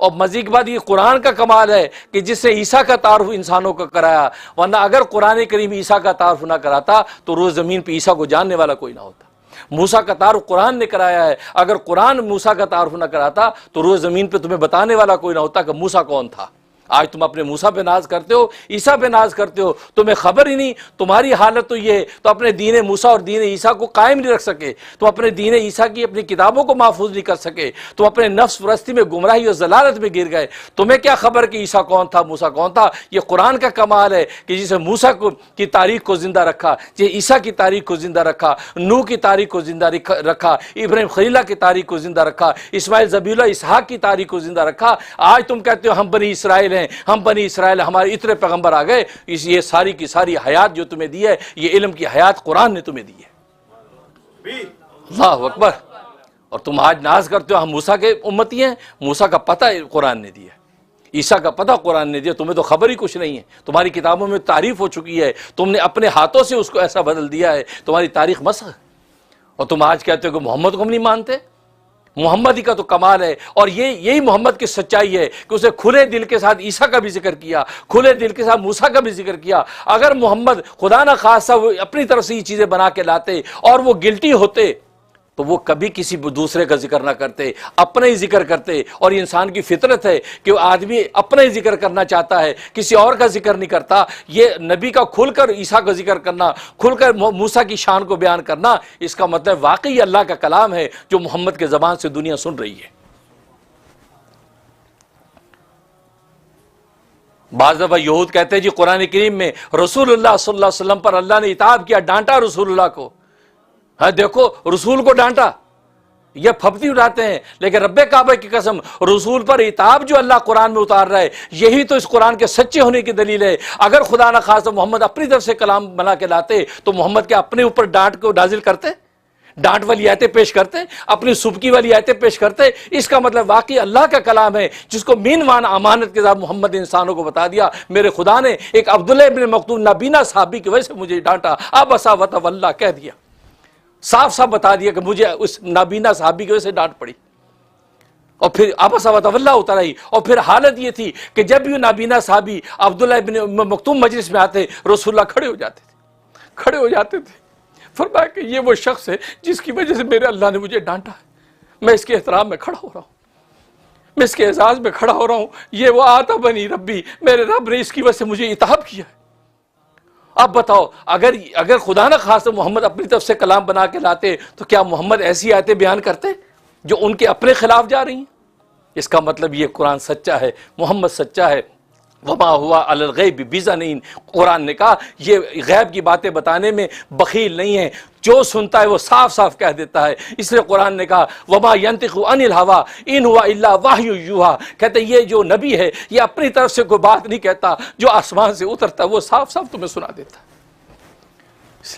और मज़ीद के बाद ये कुरान का कमाल है कि जिससे ईसा का तारुफ इंसानों को कराया, वरना अगर कुरान करीम ईसा का तारुफ ना कराता तो रोज़ ज़मीन पर ईसा को जानने वाला कोई ना होता। मूसा का तारुफ कुरान ने कराया है, अगर कुरान मूसा का तारुफ ना कराता तो रोज़ ज़मीन पर तुम्हें बताने वाला कोई ना होता कि मूसा कौन था। आज तुम अपने मूसा पे नाज करते हो, ईसा पे नाज करते हो, तुम्हें खबर ही नहीं। तुम्हारी हालत तो ये, तो अपने दीन मूसा और दीन ईसा को कायम नहीं रख सके, तुम अपने दीन ईसा की अपनी किताबों को महफूज नहीं कर सके, तुम अपने नफ्स परस्ती में गुमराही और जलालत में गिर गए। तुम्हें क्या खबर कि ईसा कौन था, मूसा कौन था। ये कुरान का कमाल है कि जिसे मूसा की तारीख को जिंदा रखा, जिसे ईसा की तारीख को जिंदा रखा, नूह की तारीख को जिंदा रखा, इब्राहिम खलीला की तारीख को जिंदा रखा, इस्माइल ज़बीहुल्लाह इसहाक की तारीख को जिंदा रखा। आज तुम कहते हो हम बनी इसराइल, हम बनी इसराइल, हमारे इतने पैगंबर आ गए। ये सारी की सारी हयात जो तुम्हें दी है, ये इल्म की हयात कुरान ने तुम्हें दी है। अल्लाह अकबर। और तुम आज नाज करते हो हम मूसा के उम्मती हैं। मूसा का पता कुरान ने दिया, ईसा का पता कुरान ने दिया, तुम्हें तो खबर ही कुछ नहीं है। तुम्हारी किताबों में तारीफ हो चुकी है, तुमने अपने हाथों से उसको ऐसा बदल दिया है, तुम्हारी तारीख मसख। और तुम आज कहते हो कि मोहम्मद को हम नहीं मानते। मोहम्मद ही का तो कमाल है। और यही मोहम्मद की सच्चाई है कि उसे खुले दिल के साथ ईसा का भी जिक्र किया, खुले दिल के साथ मूसा का भी जिक्र किया। अगर मोहम्मद खुदा ना खासा वो अपनी तरफ से ये चीज़ें बना के लाते और वो गिल्टी होते तो वो कभी किसी दूसरे का जिक्र ना करते, अपना ही जिक्र करते। और ये इंसान की फितरत है कि वो आदमी अपना ही जिक्र करना चाहता है, किसी और का जिक्र नहीं करता। ये नबी का खुलकर ईसा का जिक्र करना, खुलकर मूसा की शान को बयान करना, इसका मतलब वाकई अल्लाह का कलाम है जो मोहम्मद के ज़बान से दुनिया सुन रही है। बाज़ दफ़ा यहूद कहते हैं जी कुरान करीम में रसूलुल्लाह सल्लल्लाहु अलैहि वसल्लम पर अल्लाह ने इताब किया, डांटा रसूलुल्लाह को। हाँ देखो, रसूल को डांटा, ये फप्ती उड़ाते हैं। लेकिन रब्बे काबा की कसम, रसूल पर इताब जो अल्लाह कुरान में उतार रहा है, यही तो इस कुरान के सच्चे होने की दलील है। अगर खुदा ना खास मोहम्मद अपनी तरफ से कलाम बना के लाते तो मोहम्मद के अपने ऊपर डांट को नाजिल करते, डांट वाली आयतें पेश करते, अपनी सुबकी वाली आयतें पेश करते। इसका मतलब वाकई अल्लाह का कलाम है जिसको मीन मान अमानत के साथ मोहम्मद ने इंसानों को बता दिया, मेरे खुदा ने एक अब्दुल्लाह इब्न मक्तूम नाबीना साहबी की वजह से मुझे डांटा, अब असा वतवल्ला कह दिया, साफ साफ बता दिया कि मुझे उस नाबीना साहबी की वजह से डांट पड़ी। और फिर आपस वतवल्ला उतर आई। और फिर हालत ये थी कि जब भी नाबीना साहबी अब्दुल्लाह इब्न मक्तूम मजलिस में आते, रसूलुल्लाह खड़े हो जाते थे, खड़े हो जाते थे। फरमाया कि ये वो शख्स है जिसकी वजह से मेरे अल्लाह ने मुझे डांटा है, मैं इसके एहतराम में खड़ा हो रहा हूँ, मैं इसके एजाज में खड़ा हो रहा हूँ। ये वो आता बनी रब्बी, मेरे रब ने इसकी वजह से मुझे इताब किया है। अब बताओ, अगर खुदा न खास मोहम्मद अपनी तरफ से कलाम बना के लाते तो क्या मोहम्मद ऐसी आयतें बयान करते जो उनके अपने खिलाफ जा रही हैं? इसका मतलब ये कुरान सच्चा है, मोहम्मद सच्चा है। वमा हुआ अलल गैब बिज़नीन, कुरान ने कहा ये गैब की बातें बताने में बखील नहीं है, जो सुनता है वो साफ साफ कह देता है। इसलिए कुरान ने कहा वमा यंतिकु अनिल हवा इन हुआ इल्ला वाह्यु युहा, कहते ये जो नबी है ये अपनी तरफ से कोई बात नहीं कहता, जो आसमान से उतरता है वो साफ साफ तुम्हें सुना देता है।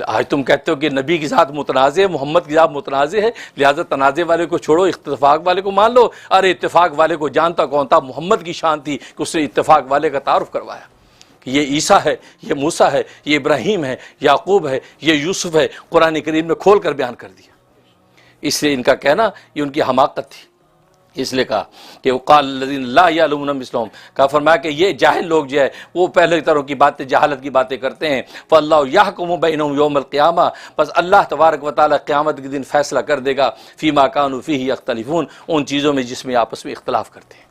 आज तुम कहते हो कि नबी की साथ मुतनाज़े है, मोहम्मद की साथ मुतनाज़े है, लिहाजा तनाज़े वाले को छोड़ो, इत्तेफाक वाले को मान लो। अरे इत्तेफाक वाले को जानता कौन था? मोहम्मद की शान थी कि उसने इत्तेफाक वाले का तारुफ करवाया कि ये ईसा है, ये मूसा है, ये इब्राहीम है, याकूब है, ये यूसुफ है। कुरान करीम में खोल कर बयान कर दिया। इसलिए इनका कहना ये उनकी हमाकत थी। इसलिए कहा कि वक़ाल ला यअलमून मिस्लहुम, कहा फरमाया कि ये जाहिल लोग जो है वो पहले तरह की बातें, जहालत की बातें करते हैं। फ़अल्लाहु यहकुमु बैनहुम यौमल क़ियामा, बस अल्लाह तबारक व तआला क़यामत के दिन फ़ैसला कर देगा फ़ीमा कानू फ़ीही यख्तलिफ़ून, उन चीज़ों में जिसमें आपस में इख्तलाफ करते हैं।